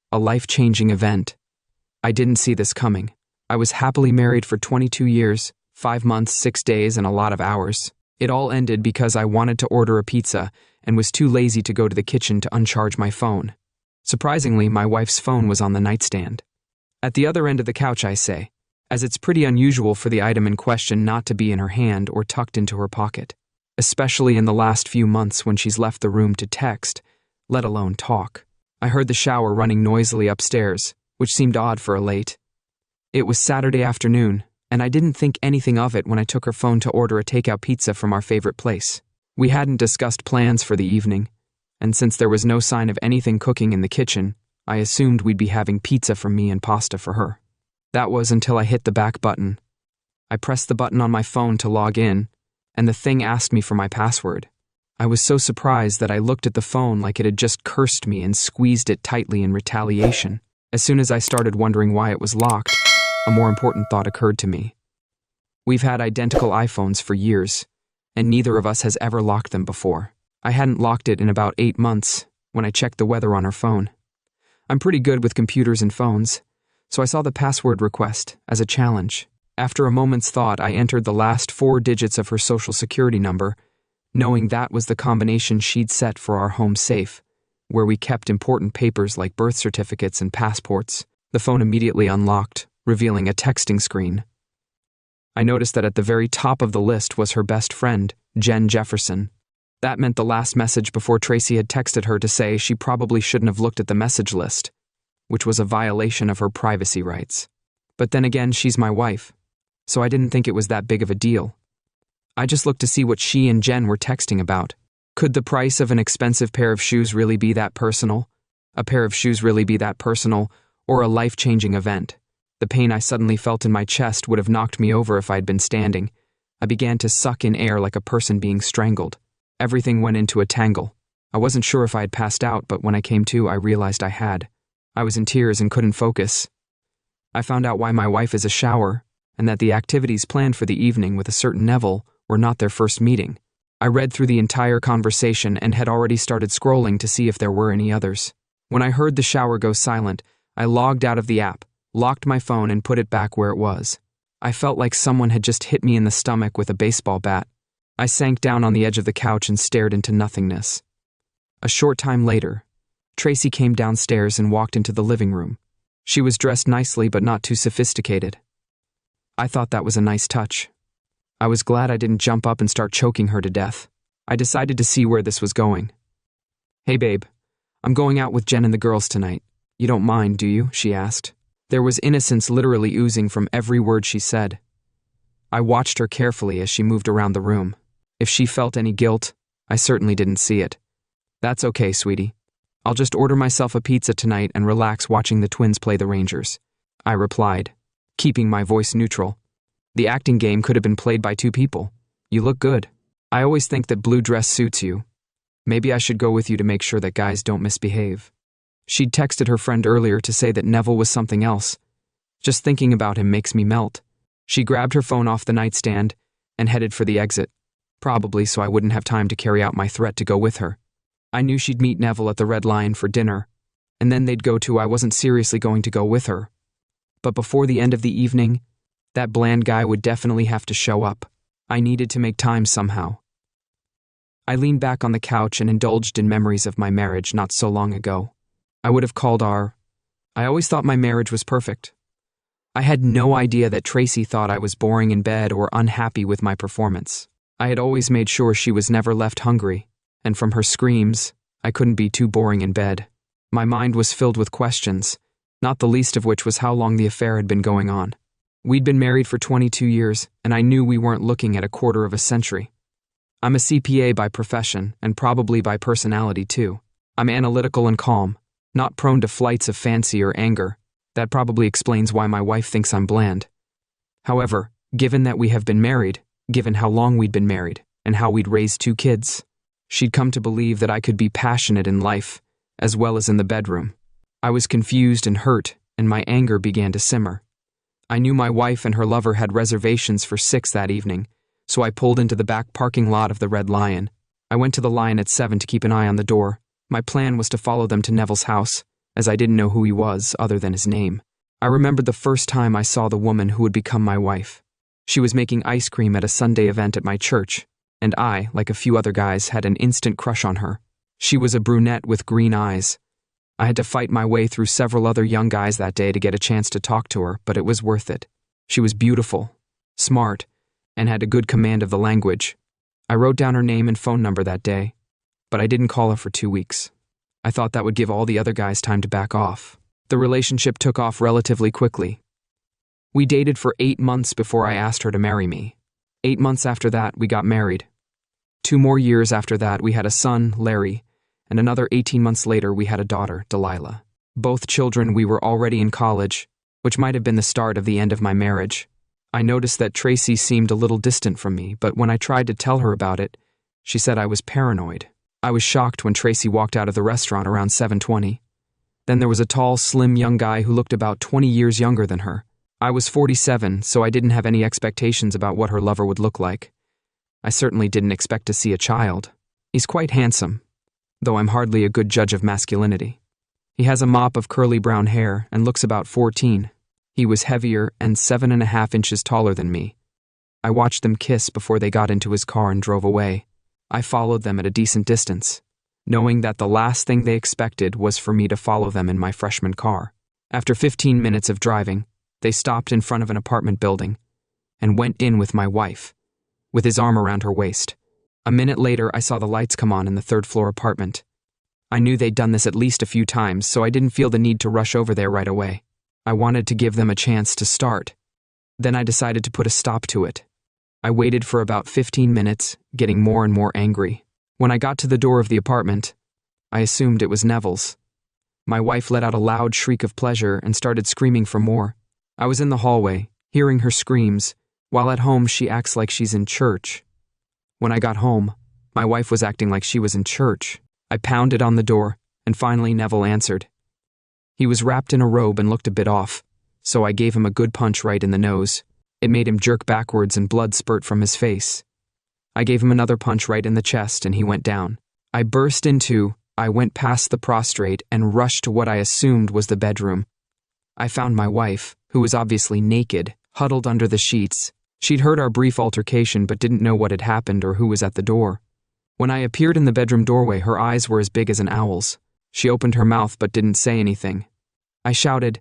A life-changing event. I didn't see this coming. I was happily married for 22 years, 5 months, 6 days, and a lot of hours. It all ended because I wanted to order a pizza and was too lazy to go to the kitchen to uncharge my phone. Surprisingly, my wife's phone was on the nightstand. At the other end of the couch, I say, as it's pretty unusual for the item in question not to be in her hand or tucked into her pocket, especially in the last few months when she's left the room to text, let alone talk. I heard the shower running noisily upstairs, which seemed odd for a late. It was Saturday afternoon, and I didn't think anything of it when I took her phone to order a takeout pizza from our favorite place. We hadn't discussed plans for the evening, and since there was no sign of anything cooking in the kitchen, I assumed we'd be having pizza from me and pasta for her. That was until I hit the back button. I pressed the button on my phone to log in, and the thing asked me for my password. I was so surprised that I looked at the phone like it had just cursed me and squeezed it tightly in retaliation. As soon as I started wondering why it was locked, a more important thought occurred to me. We've had identical iPhones for years, and neither of us has ever locked them before. I hadn't locked it in about 8 months when I checked the weather on her phone. I'm pretty good with computers and phones, so I saw the password request as a challenge. After a moment's thought, I entered the last 4 digits of her social security number, knowing that was the combination she'd set for our home safe, where we kept important papers like birth certificates and passports. The phone immediately unlocked, revealing a texting screen. I noticed that at the very top of the list was her best friend, Jen Jefferson. That meant the last message before Tracy had texted her to say she probably shouldn't have looked at the message list, which was a violation of her privacy rights. But then again, she's my wife, so I didn't think it was that big of a deal. I just looked to see what she and Jen were texting about. Could the price of an expensive pair of shoes really be that personal? A pair of shoes really be that personal, or a life-changing event? The pain I suddenly felt in my chest would have knocked me over if I'd been standing. I began to suck in air like a person being strangled. Everything went into a tangle. I wasn't sure if I had passed out, but when I came to, I realized I had. I was in tears and couldn't focus. I found out why my wife is a shower, and that the activities planned for the evening with a certain Neville were not their first meeting. I read through the entire conversation and had already started scrolling to see if there were any others. When I heard the shower go silent, I logged out of the app, locked my phone, and put it back where it was. I felt like someone had just hit me in the stomach with a baseball bat. I sank down on the edge of the couch and stared into nothingness. A short time later, Tracy came downstairs and walked into the living room. She was dressed nicely but not too sophisticated. I thought that was a nice touch. I was glad I didn't jump up and start choking her to death. I decided to see where this was going. "Hey babe, I'm going out with Jen and the girls tonight. You don't mind, do you?" she asked. There was innocence literally oozing from every word she said. I watched her carefully as she moved around the room. If she felt any guilt, I certainly didn't see it. "That's okay, sweetie. I'll just order myself a pizza tonight and relax watching the Twins play the Rangers," I replied, keeping my voice neutral. The acting game could have been played by 2 people. "You look good. I always think that blue dress suits you. Maybe I should go with you to make sure that guys don't misbehave." She'd texted her friend earlier to say that Neville was something else. Just thinking about him makes me melt. She grabbed her phone off the nightstand and headed for the exit, probably so I wouldn't have time to carry out my threat to go with her. I knew she'd meet Neville at the Red Lion for dinner, and then they'd go to. I wasn't seriously going to go with her. But before the end of the evening, that bland guy would definitely have to show up. I needed to make time somehow. I leaned back on the couch and indulged in memories of my marriage not so long ago. I would have called I always thought my marriage was perfect. I had no idea that Tracy thought I was boring in bed or unhappy with my performance. I had always made sure she was never left hungry, and from her screams, I couldn't be too boring in bed. My mind was filled with questions, not the least of which was how long the affair had been going on. We'd been married for 22 years, and I knew we weren't looking at a quarter of a century. I'm a CPA by profession, and probably by personality too. I'm analytical and calm, not prone to flights of fancy or anger. That probably explains why my wife thinks I'm bland. However, given that we have been married, given how long we'd been married, and how we'd raised 2 kids, she'd come to believe that I could be passionate in life, as well as in the bedroom. I was confused and hurt, and my anger began to simmer. I knew my wife and her lover had reservations for 6 that evening, so I pulled into the back parking lot of the Red Lion. I went to the Lion at 7 to keep an eye on the door. My plan was to follow them to Neville's house as I didn't know who he was other than his name. I remembered the first time I saw the woman who would become my wife. She was making ice cream at a Sunday event at my church, and I, like a few other guys, had an instant crush on her. She was a brunette with green eyes. I had to fight my way through several other young guys that day to get a chance to talk to her, but it was worth it. She was beautiful, smart, and had a good command of the language. I wrote down her name and phone number that day, but I didn't call her for 2 weeks. I thought that would give all the other guys time to back off. The relationship took off relatively quickly. We dated for 8 months before I asked her to marry me. 8 months after that, we got married. 2 more years after that, we had a son, Larry, and another 18 months later, we had a daughter, Delilah. Both children we were already in college, which might have been the start of the end of my marriage. I noticed that Tracy seemed a little distant from me, but when I tried to tell her about it, she said I was paranoid. I was shocked when Tracy walked out of the restaurant around 7:20. Then there was a tall, slim young guy who looked about 20 years younger than her. I was 47, so I didn't have any expectations about what her lover would look like. I certainly didn't expect to see a child. He's quite handsome, though I'm hardly a good judge of masculinity. He has a mop of curly brown hair and looks about 14. He was heavier and 7.5 inches taller than me. I watched them kiss before they got into his car and drove away. I followed them at a decent distance, knowing that the last thing they expected was for me to follow them in my freshman car. After 15 minutes of driving, they stopped in front of an apartment building and went in with my wife, with his arm around her waist. A minute later, I saw the lights come on in the third-floor apartment. I knew they'd done this at least a few times, so I didn't feel the need to rush over there right away. I wanted to give them a chance to start. Then I decided to put a stop to it. I waited for about 15 minutes, getting more and more angry. When I got to the door of the apartment, I assumed it was Neville's. My wife let out a loud shriek of pleasure and started screaming for more. I was in the hallway, hearing her screams, while at home she acts like she's in church. When I got home, my wife was acting like she was in church. I pounded on the door, and finally Neville answered. He was wrapped in a robe and looked a bit off, so I gave him a good punch right in the nose. It made him jerk backwards and blood spurt from his face. I gave him another punch right in the chest and he went down. I went past the prostrate and rushed to what I assumed was the bedroom. I found my wife, who was obviously naked, huddled under the sheets. She'd heard our brief altercation but didn't know what had happened or who was at the door. When I appeared in the bedroom doorway, her eyes were as big as an owl's. She opened her mouth but didn't say anything. I shouted,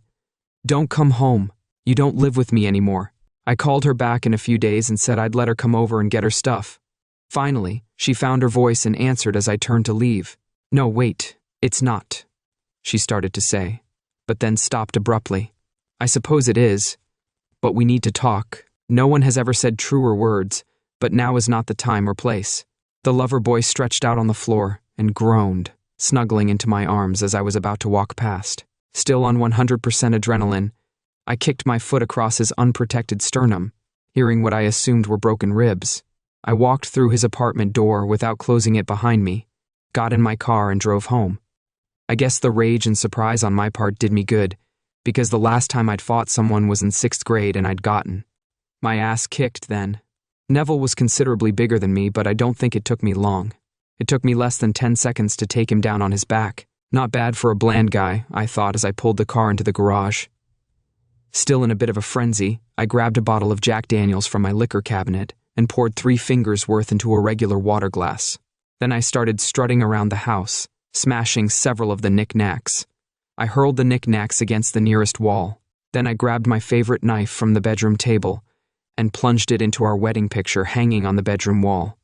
"Don't come home. You don't live with me anymore." I called her back in a few days and said I'd let her come over and get her stuff. Finally, she found her voice and answered as I turned to leave. "No, wait, it's not," she started to say, but then stopped abruptly. "I suppose it is, but we need to talk. No one has ever said truer words, but now is not the time or place." The lover boy stretched out on the floor and groaned, snuggling into my arms as I was about to walk past. Still on 100% adrenaline, I kicked my foot across his unprotected sternum, hearing what I assumed were broken ribs. I walked through his apartment door without closing it behind me, got in my car and drove home. I guess the rage and surprise on my part did me good, because the last time I'd fought someone was in 6th grade and I'd gotten my ass kicked then. Neville was considerably bigger than me, but I don't think it took me long. It took me less than 10 seconds to take him down on his back. Not bad for a bland guy, I thought as I pulled the car into the garage. Still in a bit of a frenzy, I grabbed a bottle of Jack Daniels from my liquor cabinet and poured 3 fingers worth into a regular water glass. Then I started strutting around the house, smashing several of the knickknacks. I hurled the knickknacks against the nearest wall. Then I grabbed my favorite knife from the bedroom table and plunged it into our wedding picture hanging on the bedroom wall.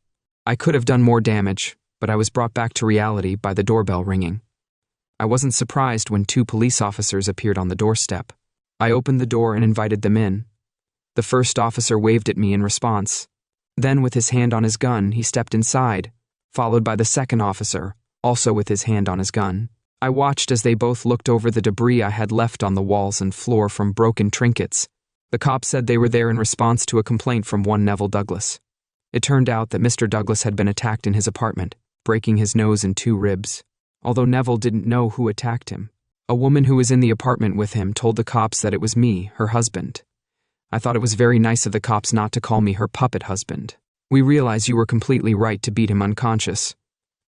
I could have done more damage, but I was brought back to reality by the doorbell ringing. I wasn't surprised when 2 police officers appeared on the doorstep. I opened the door and invited them in. The first officer waved at me in response. Then, with his hand on his gun, he stepped inside, followed by the second officer, also with his hand on his gun. I watched as they both looked over the debris I had left on the walls and floor from broken trinkets. The cops said they were there in response to a complaint from one Neville Douglas. It turned out that Mr. Douglas had been attacked in his apartment, breaking his nose and 2 ribs. Although Neville didn't know who attacked him, a woman who was in the apartment with him told the cops that it was me, her husband. I thought it was very nice of the cops not to call me her puppet husband. "We realize you were completely right to beat him unconscious,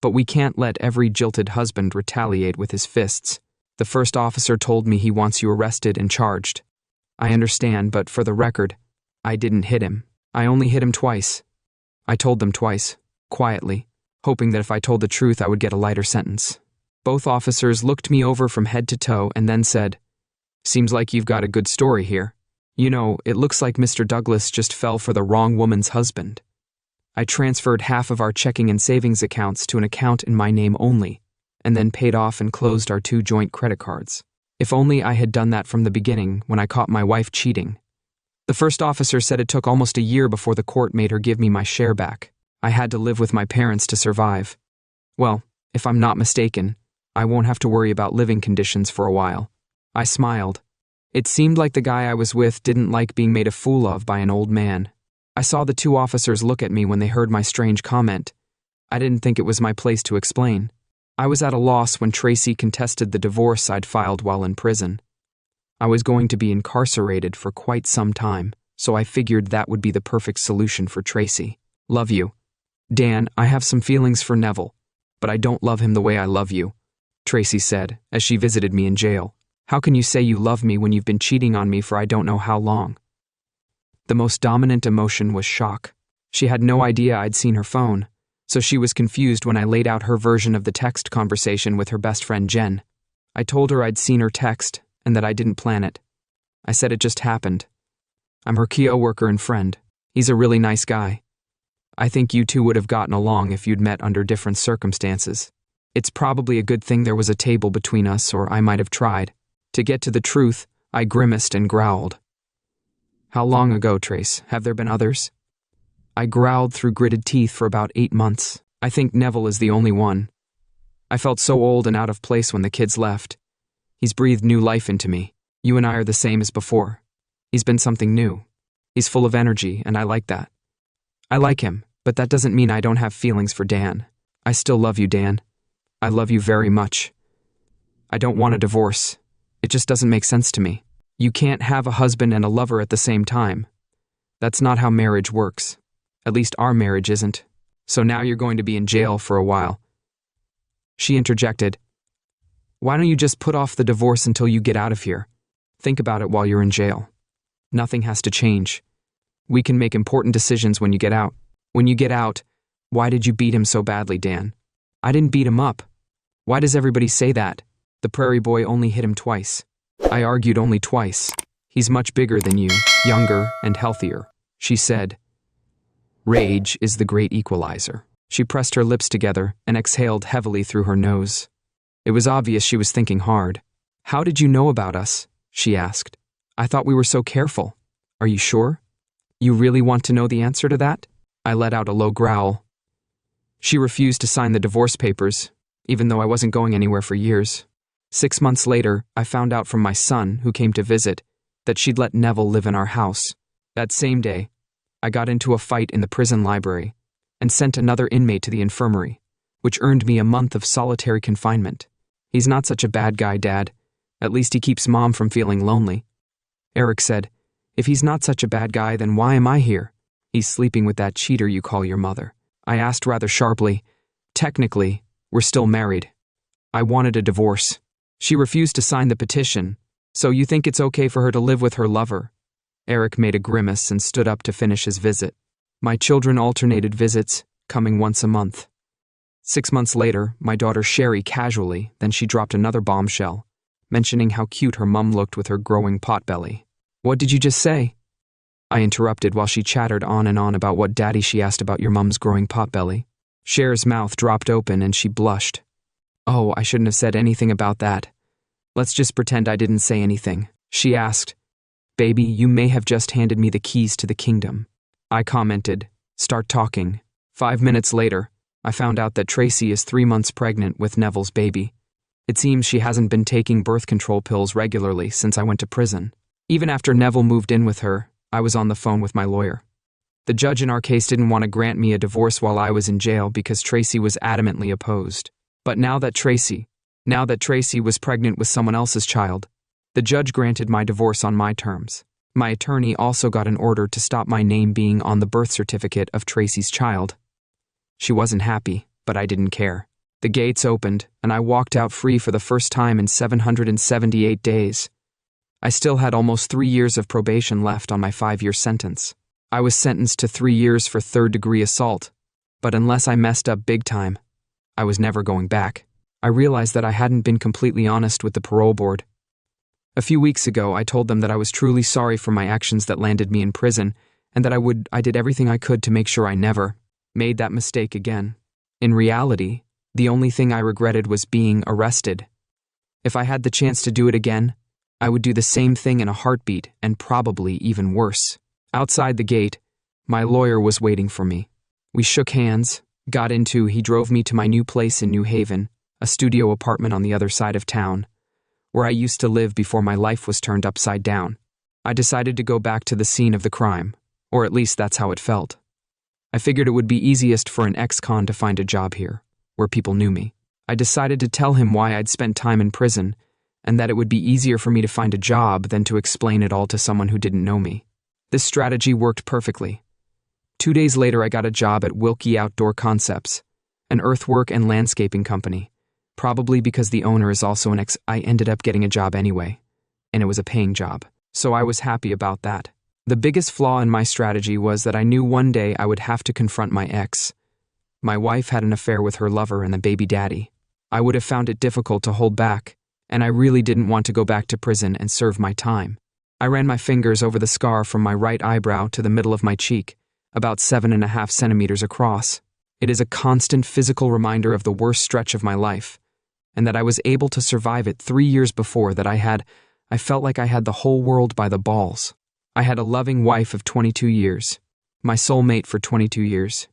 but we can't let every jilted husband retaliate with his fists. The first officer told me he wants you arrested and charged. I understand, but for the record, I didn't hit him. I only hit him twice. I told them twice, quietly, hoping that if I told the truth I would get a lighter sentence. Both officers looked me over from head to toe and then said, "Seems like you've got a good story here. You know, it looks like Mr. Douglas just fell for the wrong woman's husband." I transferred half of our checking and savings accounts to an account in my name only, and then paid off and closed our 2 joint credit cards. If only I had done that from the beginning when I caught my wife cheating. The first officer said it took almost a year before the court made her give me my share back. I had to live with my parents to survive. Well, if I'm not mistaken, I won't have to worry about living conditions for a while. I smiled. It seemed like the guy I was with didn't like being made a fool of by an old man. I saw the 2 officers look at me when they heard my strange comment. I didn't think it was my place to explain. I was at a loss when Tracy contested the divorce I'd filed while in prison. I was going to be incarcerated for quite some time, so I figured that would be the perfect solution for Tracy. "Love you. Dan, I have some feelings for Neville, but I don't love him the way I love you," Tracy said as she visited me in jail. "How can you say you love me when you've been cheating on me for I don't know how long?" The most dominant emotion was shock. She had no idea I'd seen her phone, so she was confused when I laid out her version of the text conversation with her best friend Jen. I told her I'd seen her text and that I didn't plan it. I said it just happened. I'm her co-worker and friend. He's a really nice guy. I think you two would have gotten along if you'd met under different circumstances. It's probably a good thing there was a table between us, or I might have tried. To get to the truth, I grimaced and growled. "How long ago, Trace? Have there been others?" I growled through gritted teeth for about 8 months. I think Neville is the only one. I felt so old and out of place when the kids left. He's breathed new life into me. You and I are the same as before. He's been something new. He's full of energy, and I like that. I like him, but that doesn't mean I don't have feelings for Dan. I still love you, Dan. I love you very much. I don't want a divorce. It just doesn't make sense to me. You can't have a husband and a lover at the same time. That's not how marriage works. At least our marriage isn't. So now you're going to be in jail for a while. She interjected. Why don't you just put off the divorce until you get out of here? Think about it while you're in jail. Nothing has to change. We can make important decisions when you get out. When you get out, why did you beat him so badly, Dan? I didn't beat him up. Why does everybody say that? The prairie boy only hit him twice. I argued only twice. He's much bigger than you, younger and healthier, she said. Rage is the great equalizer. She pressed her lips together and exhaled heavily through her nose. It was obvious she was thinking hard. How did you know about us? She asked. I thought we were so careful. Are you sure? You really want to know the answer to that? I let out a low growl. She refused to sign the divorce papers, even though I wasn't going anywhere for years. 6 months later, I found out from my son, who came to visit, that she'd let Neville live in our house. That same day, I got into a fight in the prison library and sent another inmate to the infirmary, which earned me a month of solitary confinement. He's not such a bad guy, Dad. At least he keeps Mom from feeling lonely. Eric said, if he's not such a bad guy, then why am I here? He's sleeping with that cheater you call your mother. I asked rather sharply. Technically, we're still married. I wanted a divorce. She refused to sign the petition, so you think it's okay for her to live with her lover? Eric made a grimace and stood up to finish his visit. My children alternated visits, coming once a month. 6 months later, my daughter Sherry casually, then she dropped another bombshell, mentioning how cute her mum looked with her growing potbelly. What did you just say? I interrupted while she chattered on and on about what daddy she asked about your mum's growing potbelly. Cher's mouth dropped open and she blushed. Oh, I shouldn't have said anything about that. Let's just pretend I didn't say anything. She asked, Baby, you may have just handed me the keys to the kingdom. I commented, start talking. 5 minutes later, I found out that Tracy is 3 months pregnant with Neville's baby. It seems she hasn't been taking birth control pills regularly since I went to prison. Even after Neville moved in with her, I was on the phone with my lawyer. The judge in our case didn't want to grant me a divorce while I was in jail because Tracy was adamantly opposed. But now that Tracy was pregnant with someone else's child, the judge granted my divorce on my terms. My attorney also got an order to stop my name being on the birth certificate of Tracy's child. She wasn't happy, but I didn't care. The gates opened, and I walked out free for the first time in 778 days. I still had almost 3 years of probation left on my 5-year sentence. I was sentenced to 3 years for third-degree assault, but unless I messed up big time, I was never going back. I realized that I hadn't been completely honest with the parole board. A few weeks ago, I told them that I was truly sorry for my actions that landed me in prison, and that I did everything I could to make sure I never made that mistake again. In reality, the only thing I regretted was being arrested. If I had the chance to do it again, I would do the same thing in a heartbeat, and probably even worse. Outside the gate, my lawyer was waiting for me. We shook hands, he drove me to my new place in New Haven, a studio apartment on the other side of town, where I used to live before my life was turned upside down. I decided to go back to the scene of the crime, or at least that's how it felt. I figured it would be easiest for an ex-con to find a job here, where people knew me. I decided to tell him why I'd spent time in prison, and that it would be easier for me to find a job than to explain it all to someone who didn't know me. This strategy worked perfectly. 2 days later, I got a job at Wilkie Outdoor Concepts, an earthwork and landscaping company. Probably because the owner is also an ex, I ended up getting a job anyway, and it was a paying job, so I was happy about that. The biggest flaw in my strategy was that I knew one day I would have to confront my ex. My wife had an affair with her lover and the baby daddy. I would have found it difficult to hold back, and I really didn't want to go back to prison and serve my time. I ran my fingers over the scar from my right eyebrow to the middle of my cheek, about 7.5 centimeters across. It is a constant physical reminder of the worst stretch of my life, and that I was able to survive it 3 years before that I felt like I had the whole world by the balls. I had a loving wife of 22 years, my soulmate for 22 years,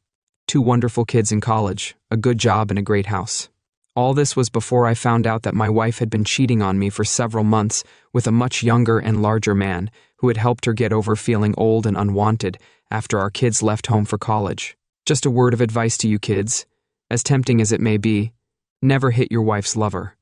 2 wonderful kids in college, a good job and a great house. All this was before I found out that my wife had been cheating on me for several months with a much younger and larger man who had helped her get over feeling old and unwanted after our kids left home for college. Just a word of advice to you kids, as tempting as it may be, never hit your wife's lover.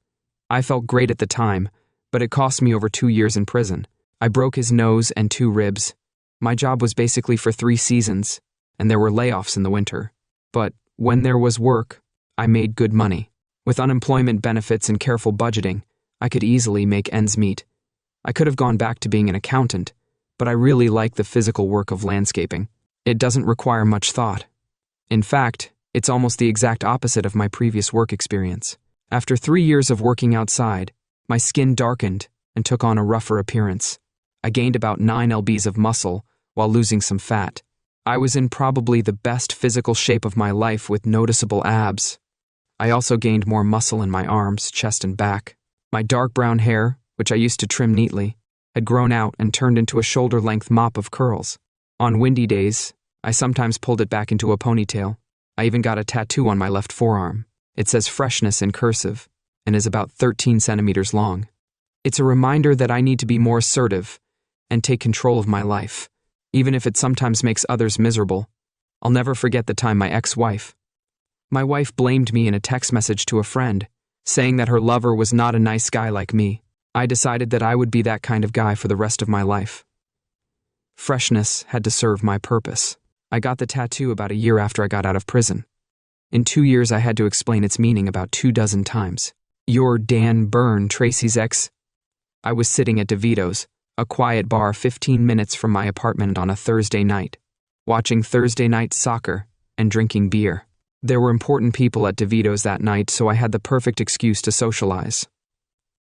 I felt great at the time, but it cost me over 2 years in prison. I broke his nose and 2 ribs. My job was basically for 3 seasons, and there were layoffs in the winter. But when there was work, I made good money. With unemployment benefits and careful budgeting, I could easily make ends meet. I could have gone back to being an accountant, but I really like the physical work of landscaping. It doesn't require much thought. In fact, it's almost the exact opposite of my previous work experience. After 3 years of working outside, my skin darkened and took on a rougher appearance. I gained about 9 lbs of muscle while losing some fat. I was in probably the best physical shape of my life with noticeable abs. I also gained more muscle in my arms, chest, and back. My dark brown hair, which I used to trim neatly, had grown out and turned into a shoulder-length mop of curls. On windy days, I sometimes pulled it back into a ponytail. I even got a tattoo on my left forearm. It says freshness in cursive and is about 13 centimeters long. It's a reminder that I need to be more assertive and take control of my life, even if it sometimes makes others miserable. I'll never forget the time my ex-wife. My wife blamed me in a text message to a friend, saying that her lover was not a nice guy like me. I decided that I would be that kind of guy for the rest of my life. Freshness had to serve my purpose. I got the tattoo about a year after I got out of prison. In 2 years, I had to explain its meaning about 24 times. You're Dan Byrne, Tracy's ex. I was sitting at DeVito's, a quiet bar 15 minutes from my apartment on a Thursday night, watching Thursday night soccer and drinking beer. There were important people at DeVito's that night, so I had the perfect excuse to socialize.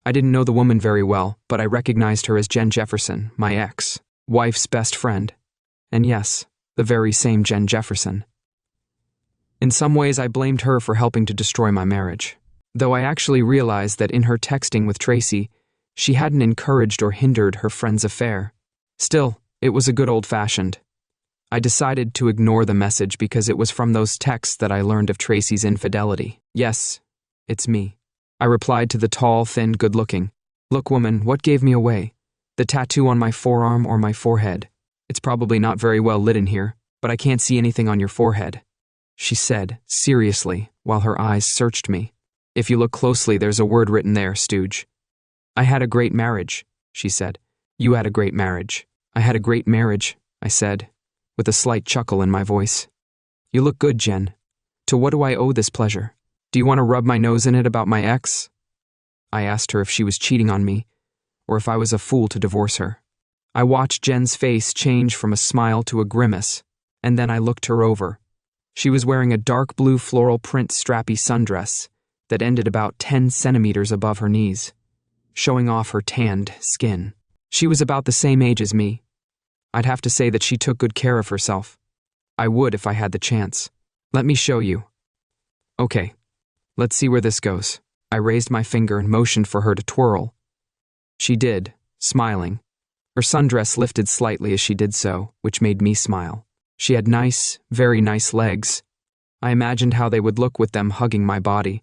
I didn't know the woman very well, but I recognized her as Jen Jefferson, my ex-wife's best friend. And yes, the very same Jen Jefferson. In some ways, I blamed her for helping to destroy my marriage, though I actually realized that in her texting with Tracy, she hadn't encouraged or hindered her friend's affair. Still, it was a good old-fashioned. I decided to ignore the message because it was from those texts that I learned of Tracy's infidelity. Yes, it's me. I replied to the tall, thin, good-looking. Look, woman, what gave me away? The tattoo on my forearm or my forehead? It's probably not very well lit in here, but I can't see anything on your forehead, she said, seriously, while her eyes searched me. If you look closely, there's a word written there, stooge. I had a great marriage, she said. You had a great marriage. I had a great marriage, I said, with a slight chuckle in my voice. You look good, Jen. To what do I owe this pleasure? Do you want to rub my nose in it about my ex? I asked her if she was cheating on me, or if I was a fool to divorce her. I watched Jen's face change from a smile to a grimace, and then I looked her over. She was wearing a dark blue floral print strappy sundress that ended about 10 centimeters above her knees, showing off her tanned skin. She was about the same age as me. I'd have to say that she took good care of herself. I would if I had the chance. Let me show you. Okay, let's see where this goes. I raised my finger and motioned for her to twirl. She did, smiling. Her sundress lifted slightly as she did so, which made me smile. She had nice, very nice legs. I imagined how they would look with them hugging my body.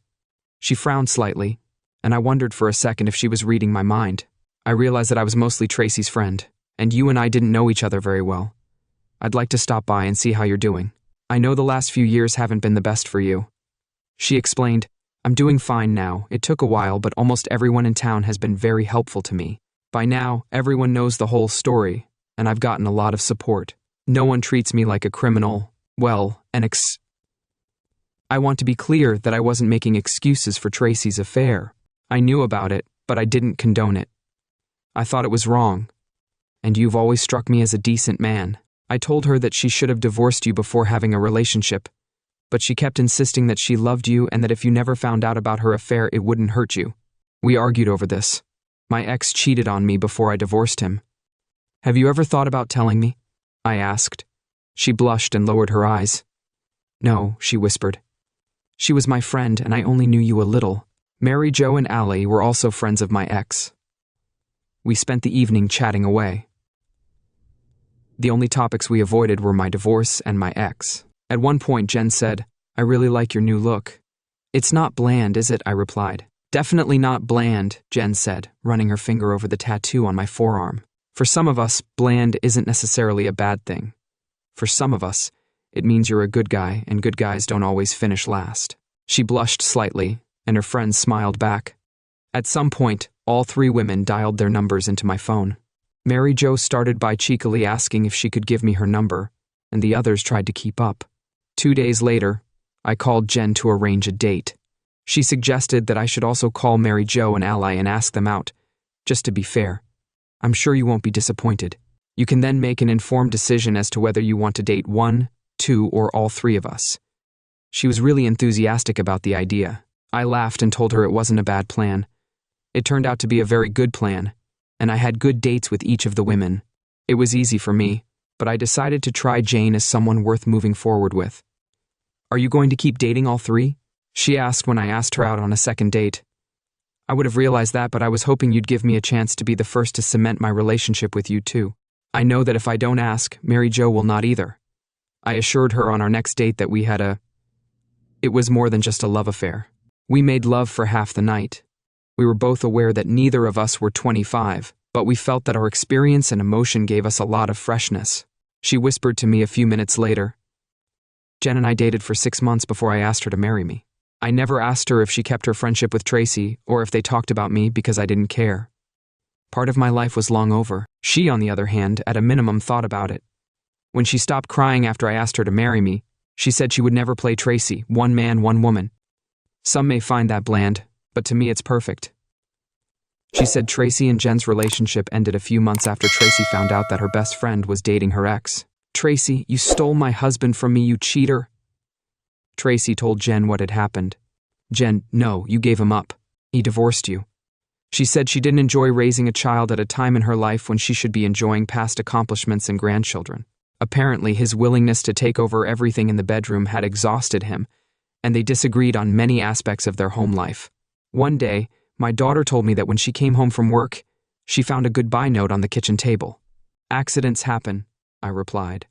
She frowned slightly, and I wondered for a second if she was reading my mind. I realized that I was mostly Tracy's friend, and you and I didn't know each other very well. I'd like to stop by and see how you're doing. I know the last few years haven't been the best for you. She explained, I'm doing fine now. It took a while, but almost everyone in town has been very helpful to me. By now, everyone knows the whole story, and I've gotten a lot of support. No one treats me like a criminal. Well, I want to be clear that I wasn't making excuses for Tracy's affair. I knew about it, but I didn't condone it. I thought it was wrong. And you've always struck me as a decent man. I told her that she should have divorced you before having a relationship, but she kept insisting that she loved you and that if you never found out about her affair, it wouldn't hurt you. We argued over this. My ex cheated on me before I divorced him. Have you ever thought about telling me? I asked. She blushed and lowered her eyes. No, she whispered. She was my friend and I only knew you a little. Mary Jo and Allie were also friends of my ex. We spent the evening chatting away. The only topics we avoided were my divorce and my ex. At one point, Jen said, I really like your new look. It's not bland, is it? I replied. Definitely not bland, Jen said, running her finger over the tattoo on my forearm. For some of us, bland isn't necessarily a bad thing. For some of us, it means you're a good guy, and good guys don't always finish last. She blushed slightly, and her friends smiled back. At some point, all three women dialed their numbers into my phone. Mary Jo started by cheekily asking if she could give me her number, and the others tried to keep up. 2 days later, I called Jen to arrange a date. She suggested that I should also call Mary Jo and Ally and ask them out, just to be fair. I'm sure you won't be disappointed. You can then make an informed decision as to whether you want to date one, two, or all three of us. She was really enthusiastic about the idea. I laughed and told her it wasn't a bad plan. It turned out to be a very good plan, and I had good dates with each of the women. It was easy for me, but I decided to try Jane as someone worth moving forward with. Are you going to keep dating all three? She asked when I asked her out on a second date. I would have realized that, but I was hoping you'd give me a chance to be the first to cement my relationship with you too. I know that if I don't ask, Mary Jo will not either. I assured her on our next date that it was more than just a love affair. We made love for half the night. We were both aware that neither of us were 25, but we felt that our experience and emotion gave us a lot of freshness. She whispered to me a few minutes later. Jen and I dated for 6 months before I asked her to marry me. I never asked her if she kept her friendship with Tracy or if they talked about me because I didn't care. Part of my life was long over. She, on the other hand, at a minimum thought about it. When she stopped crying after I asked her to marry me, she said she would never play Tracy, one man, one woman. Some may find that bland, but to me it's perfect. She said Tracy and Jen's relationship ended a few months after Tracy found out that her best friend was dating her ex. Tracy, you stole my husband from me, you cheater. Tracy told Jen what had happened. Jen, no, you gave him up. He divorced you. She said she didn't enjoy raising a child at a time in her life when she should be enjoying past accomplishments and grandchildren. Apparently, his willingness to take over everything in the bedroom had exhausted him, and they disagreed on many aspects of their home life. One day, my daughter told me that when she came home from work, she found a goodbye note on the kitchen table. Accidents happen, I replied.